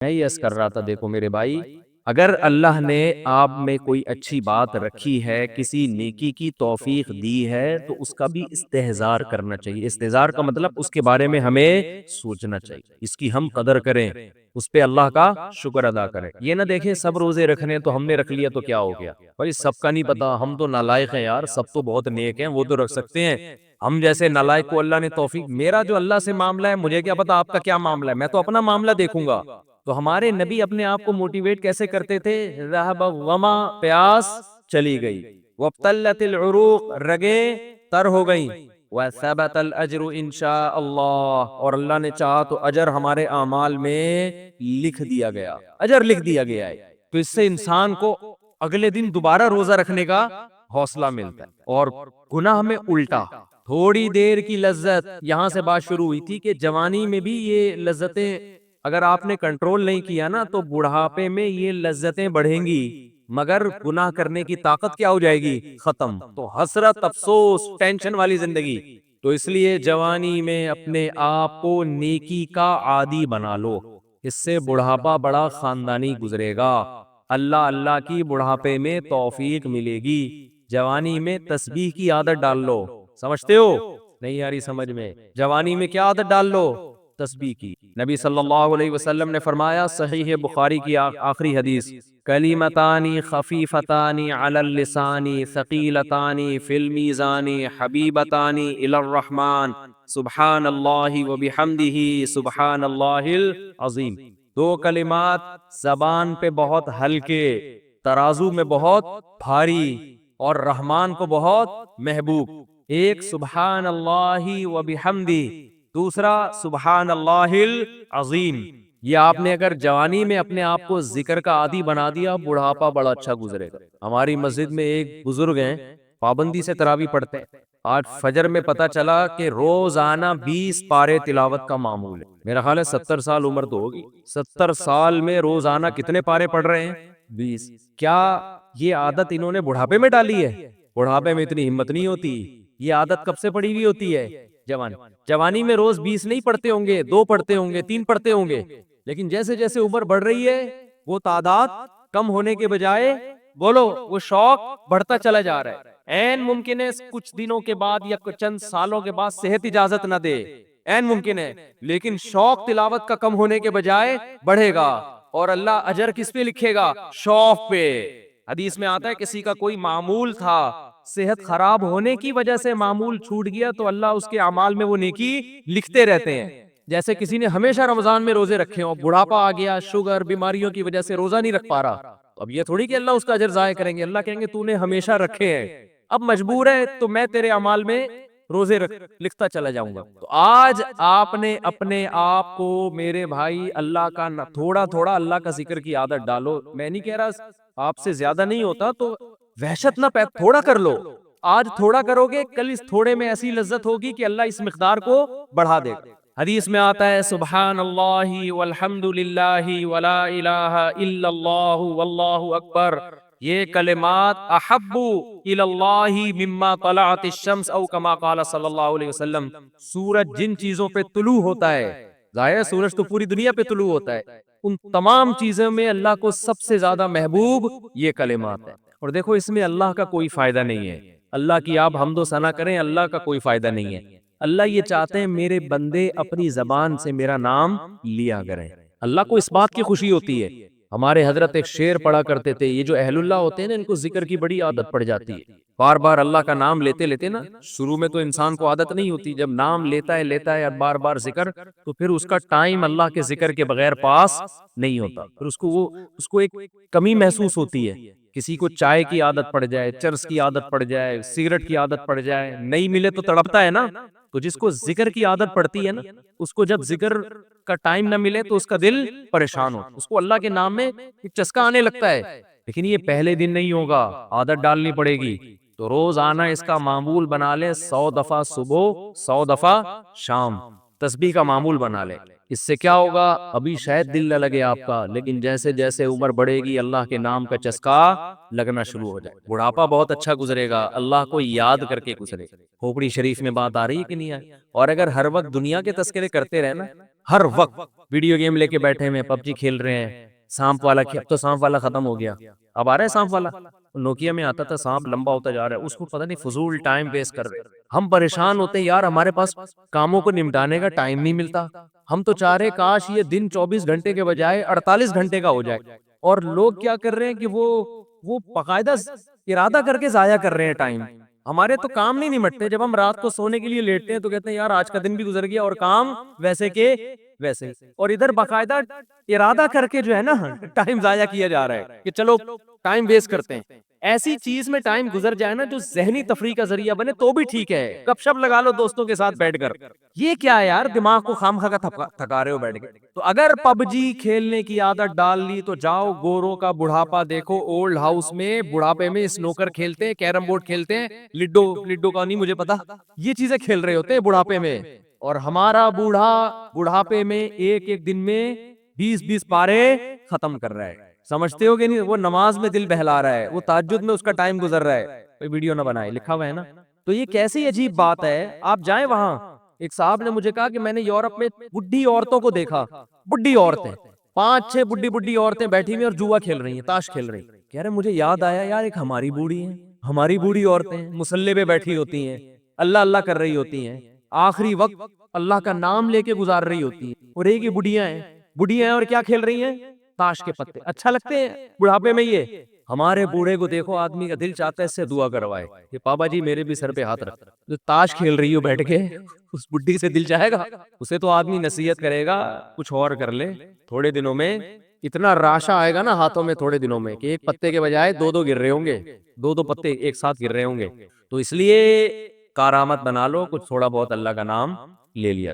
میں یہ عرض کر رہا تھا، دیکھو میرے بھائی، اگر اللہ نے آپ میں کوئی اچھی بات رکھی ہے، کسی نیکی کی توفیق دی ہے، تو اس کا بھی استحضار کرنا چاہیے۔ استحضار کا مطلب اس کے بارے میں ہمیں سوچنا چاہیے، اس کی ہم قدر کریں، اس پہ اللہ کا شکر ادا کریں۔ یہ نہ دیکھیں سب روزے رکھنے تو ہم نے رکھ لیا تو کیا ہو گیا، بھائی سب کا نہیں پتا، ہم تو نالائق ہیں یار، سب تو بہت نیک ہیں، وہ تو رکھ سکتے ہیں، ہم جیسے نالائق کو اللہ نے توفیق، میرا جو اللہ سے معاملہ ہے مجھے کیا پتا آپ کا کیا معاملہ ہے، میں تو اپنا معاملہ دیکھوں گا۔ تو ہمارے نبی اپنے آپ کو موٹیویٹ کیسے کرتے تھے؟ ذہب الظما، پیاس چلی گئی، وابتلت العروق، رگیں تر ہو گئیں، وثبت الاجر انشاء اللہ، اور اللہ نے چاہا تو اجر ہمارے اعمال میں لکھ دیا گیا، اجر لکھ دیا گیا ہے۔ تو اس سے انسان کو اگلے دن دوبارہ روزہ رکھنے کا حوصلہ ملتا ہے۔ اور گناہ میں الٹا، تھوڑی دیر کی لذت، یہاں سے بات شروع ہوئی تھی کہ جوانی میں بھی یہ لذتیں اگر آپ نے کنٹرول نہیں کیا نا تو بڑھاپے میں یہ لذتیں بڑھیں گی، مگر گناہ کرنے کی طاقت کیا ہو جائے گی؟ ختم۔ تو حسرت، افسوس، ٹینشن والی زندگی۔ تو اس لیے جوانی میں اپنے آپ کو نیکی کا عادی بنا لو، اس سے بڑھاپا بڑا خاندانی گزرے گا، اللہ اللہ کی بڑھاپے میں توفیق ملے گی۔ جوانی میں تسبیح کی عادت ڈال لو، سمجھتے ہو؟ نہیں آ رہی سمجھ میں؟ جوانی میں کیا عادت ڈال لو؟ تسبیح کی۔ نبی صلی اللہ علیہ وسلم نے فرمایا، صحیح بخاری کی آخری حدیث، کلیمتانی خفیفتانی علی اللسانی ثقیلتانی فی المیزان حبیبتانی الی الرحمن سبحان اللہ وبحمدہ سبحان اللہ العظیم۔ دو کلمات زبان پہ بہت ہلکے، ترازو میں بہت بھاری، اور رحمان کو بہت محبوب۔ ایک سبحان اللہ وبحمدہ، دوسرا سبحان اللہ العظیم۔ یہ آپ نے اگر جوانی میں اپنے آپ کو ذکر کا عادی بنا دیا، بڑھاپا بڑا اچھا گزرے گا۔ ہماری مسجد میں ایک بزرگ ہیں، پابندی سے تراویح پڑھتے ہیں، آج فجر میں پتا چلا کہ روزانہ 20 پارے تلاوت کا معمول ہے۔ میرا خیال ہے 70 سال عمر تو ہوگی، 70 سال میں روزانہ کتنے پارے پڑھ رہے ہیں؟ 20۔ کیا یہ عادت انہوں نے بڑھاپے میں ڈالی ہے؟ بڑھاپے میں اتنی ہمت نہیں ہوتی، یہ عادت کب سے پڑی ہوئی ہوتی ہے؟ جوانی میں روز 20 نہیں پڑھتے ہوں گے، 2 پڑھتے ہوں گے، 3 پڑھتے ہوں گے، لیکن جیسے جیسے عمر بڑھ رہی ہے وہ تعداد کم ہونے کے بجائے بولو وہ شوق بڑھتا چلا جا رہا ہے۔ عین ممکن ہے کچھ دنوں کے بعد یا چند سالوں کے بعد صحت اجازت نہ دے، عین ممکن ہے، لیکن شوق تلاوت کا کم ہونے کے بجائے بڑھے گا، اور اللہ اجر کس پہ لکھے گا؟ شوق پہ۔ حدیث میں آتا ہے کسی کا کوئی معمول تھا، صحت خراب ہونے کی وجہ سے معمول چھوٹ گیا تو اللہ اس کے اعمال میں وہ نیکی لکھتے رہتے ہیں۔ جیسے کسی نے ہمیشہ رمضان میں روزے رکھے ہوں، بڑھاپا آ گیا، شوگر، بیماریوں کی وجہ سے روزہ نہیں رکھ پا رہا، اب یہ تھوڑی کہ اللہ اس کا اجر ضائع کریں گے، اللہ کہیں گے تو نے ہمیشہ رکھے ہیں، اب مجبور ہے تو میں تیرے اعمال میں روزے لکھتا چلا جاؤں گا۔ تو آج آپ نے اپنے آپ کو میرے بھائی اللہ کا تھوڑا تھوڑا اللہ کا ذکر کی عادت ڈالو۔ میں نہیں کہہ رہا آپ سے زیادہ نہیں ہوتا تو وحشت نہ تھوڑا کر لو، آج تھوڑا کرو گے کل اس تھوڑے میں ایسی لذت ہوگی کہ اللہ اس مقدار کو بڑھا دے گا۔ حدیث میں آتا ہے سبحان اللہ والحمد للہ ولا الہ الا اللہ واللہ اکبر، یہ کلمات احب الی اللہ مما طلعت الشمس او کما قال صلی اللہ علیہ وسلم۔ سورج جن چیزوں پہ طلوع ہوتا ہے، ظاہر ہے سورج تو پوری دنیا پہ طلوع ہوتا ہے، ان تمام چیزوں میں اللہ کو سب سے زیادہ محبوب یہ کلمات ہے۔ اور دیکھو اس میں اللہ کا کوئی فائدہ نہیں ہے، اللہ کی آپ حمد و ثنا کریں، اللہ کا کوئی فائدہ نہیں ہے۔ اللہ یہ چاہتے ہیں میرے بندے اپنی زبان سے میرا نام لیا کریں، اللہ کو اس بات کی خوشی ہوتی ہے۔ ہمارے حضرت ایک شعر پڑھا کرتے تھے، یہ جو اہل اللہ ہوتے ہیں نا ان کو ذکر کی بڑی عادت پڑ جاتی ہے، بار بار اللہ کا نام لیتے لیتے نا، شروع میں تو انسان کو عادت نہیں ہوتی، جب نام لیتا ہے بار بار ذکر، تو پھر اس کا ٹائم اللہ کے ذکر کے بغیر پاس نہیں ہوتا، پھر اس کو ایک کمی محسوس ہوتی ہے۔ کسی کو چائے کی عادت پڑ جائے، چرس کی عادت پڑ جائے، سگریٹ کی عادت پڑ جائے، نہیں ملے تو تڑپتا ہے نا، تو جس کو ذکر کی عادت پڑتی ہے نا، اس کو جب ذکر کا ٹائم نہ ملے تو اس کا دل پریشان ہو، اس کو اللہ کے نام میں ایک چسکا آنے لگتا ہے، لیکن یہ پہلے دن نہیں ہوگا، عادت ڈالنی پڑے گی۔ تو روز آنا اس کا معمول بنا لے، 100 دفعہ صبح، 100 دفعہ شام تسبیح کا معمول بنا لے۔ اس سے کیا ہوگا؟ ابھی شاید دل نہ لگے آپ کا، لیکن جیسے جیسے عمر بڑھے گی اللہ کے نام کا چسکا لگنا شروع ہو جائے، بڑھاپا بہت اچھا گزرے گا، اللہ کو یاد کر کے گزرے۔ کھوپڑی شریف میں بات آ رہی ہے کہ نہیں آئی؟ اور اگر ہر وقت دنیا کے تذکرے کرتے رہنا ہر وقت ویڈیو گیم لے کے بیٹھے ہوئے پب جی کھیل رہے ہیں، سانپ والا اب تو سانپ والا ختم ہو گیا، اب آ رہا ہے سانپ والا، نوکیا میں آتا تھا سانپ لمبا ہوتا جا رہا ہے، اس کو پتہ نہیں فضول ٹائم ویسٹ کر رہے ہیں۔ ہم پریشان ہوتے ہیں یار، ہمارے پاس کاموں کو نمٹانے کا ٹائم نہیں ملتا، ہم تو چاہ رہے کاش یہ دن 24 گھنٹے کے بجائے 48 گھنٹے کا ہو جائے، اور لوگ کیا کر رہے ہیں کہ وہ باقاعدہ ارادہ کر کے ضائع کر رہے ہیں ٹائم۔ ہمارے تو کام نہیں نمٹتے، جب ہم رات کو سونے کے لیے لیٹتے ہیں تو کہتے ہیں یار آج کا دن بھی گزر گیا اور کام ویسے کے ویسے ہی، اور ادھر باقاعدہ ارادہ کر کے جو ہے نا ٹائم ضائع کیا جا رہا ہے کہ چلو ٹائم ویسٹ کرتے ہیں۔ ایسی چیز میں ٹائم گزر جائے نا جو ذہنی تفریح کا ذریعہ بنے تو بھی ٹھیک ہے، گپ شپ لگا لو دوستوں کے ساتھ بیٹھ کر، یہ کیا ہے یار دماغ کو خام خواہ تھکا رہے ہو بیٹھ کے۔ تو اگر پب جی کھیلنے کی عادت ڈال لی تو جاؤ گوروں کا بڑھاپا دیکھو، اولڈ ہاؤس میں بڑھاپے میں سنوکر کھیلتے ہیں، کیرم بورڈ کھیلتے ہیں، لڈو کا نہیں مجھے پتا، یہ چیزیں کھیل رہے ہوتے ہیں بڑھاپے میں، اور ہمارا بوڑھا بڑھاپے میں ایک ایک دن میں 20 پارے ختم کر رہا ہے، سمجھتے ہو کہ نہیں؟ وہ نماز میں دل بہلا رہا ہے، وہ تہجد میں اس کا ٹائم گزر رہا ہے، کوئی ویڈیو نہ بنائے، لکھا ہوا ہے نا۔ تو یہ کیسی عجیب بات ہے، آپ جائیں وہاں، ایک صاحب نے مجھے کہا کہ میں نے یورپ میں بڈھی عورتوں کو دیکھا، بڈھی عورتیں 5-6 بڈھی عورتیں بیٹھی ہوئی اور جوا کھیل رہی ہیں، تاش کھیل رہی ہیں۔ کہہ رہے مجھے یاد آیا یار ایک ہماری بوڑھی ہیں، ہماری بوڑھی عورتیں مصلے پہ بیٹھی ہوتی ہیں، اللہ اللہ کر رہی ہوتی ہیں، آخری وقت اللہ کا نام لے کے گزار رہی ہوتی ہیں، اور ایک ہی بڑھیاں ہیں اور کیا کھیل رہی ہیں؟ تاش کے پتے۔ اچھا لگتے ہیں بڑھاپے میں یہ؟ ہمارے بوڑھے کو دیکھو آدمی کا دل چاہتا ہے اس سے دعا کروائے کہ بابا جی میرے بھی سر پہ ہاتھ رکھ، جو تاش کھیل رہی ہو بیٹھ کے، اس بڈھی سے دل چاہے گا؟ اسے تو آدمی نصیحت کرے گا کچھ اور کر لے، تھوڑے دنوں میں اتنا راشا آئے گا نا ہاتھوں میں تھوڑے دنوں میں کہ ایک پتے کے بجائے دو گر رہے ہوں گے، دو پتے ایک ساتھ گر رہے ہوں گے۔ تو اس لیے کارآمد بنا لو، کچھ تھوڑا بہت اللہ کا نام لے لیا۔